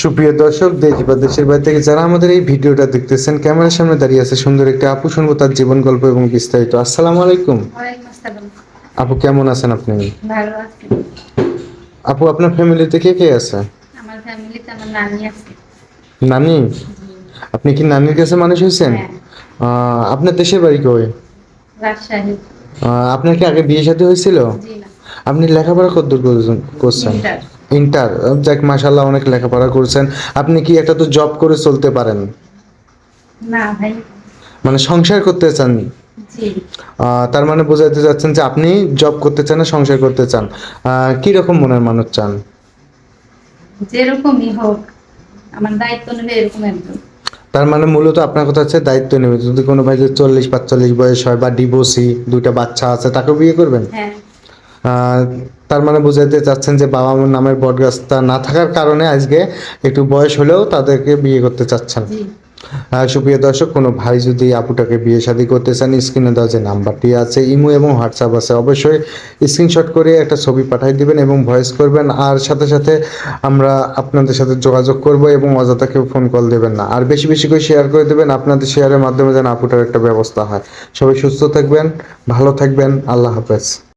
সুপ্রিয় দর্শক, দেশ বা দেশের বাইরে থেকে যারা আমাদের এই ভিডিওটা দেখতেছেন, ক্যামেরার সামনে দাঁড়িয়ে আছে সুন্দর একটি আপু, শুনবো তার জীবন গল্প এবং বিস্তারিত। আসসালামু আলাইকুম। ওয়ালাইকুম আসসালাম। আপু, কেমন আছেন আপনি? ভালো আছি। আপু, আপনার ফ্যামিলিতে কে কে আছে? আমার ফ্যামিলিতে আমার নানি আছে। নানি? জি। আপনি কি নানির কাছে মানুষ হয়েছেন? হ্যাঁ। আপনার দেশের বাড়ি কই? রাজশাহী। আপনার কি আগে বিয়ে শাদী হয়েছিল? জি না। আপনি লেখাপড়া কতদূর করছেন? ইন্টার। ইন্টার? যাক, মাশাআল্লাহ, অনেক লেখাপড়া করছেন। আপনি কি একটা তো জব করে চলতে পারেন? না ভাই। মানে সংসার করতে চান? জি। তার মানে বোঝাতে চাচ্ছেন যে আপনি জব করতে চান না সংসার করতে চান। কি রকম মনের মানুষ চান? যেরকমই হোক, আমার দায়িত্ব নেবে এরকম একজন। তার মানে মূলত আপনার কথা হচ্ছে দায়িত্ব নেবে। যদি কোনো ভাই যে 40-45 বয়স হয় বা ডিভোর্সি, দুইটা বাচ্চা আছে, তাকেও বিয়ে করবেন? হ্যাঁ। আহ, তার মানে বোঝাতে চাচ্ছেন যে বাবা মার নামের বটগাছটা না থাকার কারণে আজকে একটু বয়স হলেও তাদেরকে বিয়ে করতে চাচ্ছেন। জি। সুপ্রিয় দর্শক, কোনো ভাই যদি আপুটাকে বিয়ে শাদী করতে চান, স্ক্রিনে দেওয়া যে নাম্বারটি আছে, ইমো এবং হোয়াটসঅ্যাপ আছে, অবশ্যই স্ক্রিনশট করে একটা ছবি পাঠিয়ে দিবেন এবং ভয়েস করবেন। আর সাথে সাথে আমরা আপনাদের সাথে যোগাযোগ করব এবং অযথা কেউ ফোন কল দেবেন না। আর বেশি বেশি করে শেয়ার করে দেবেন, আপনাদের শেয়ারের মাধ্যমে যেন আপুটার একটা ব্যবস্থা হয়। সবাই সুস্থ থাকবেন, ভালো থাকবেন, আল্লাহ হাফেজ।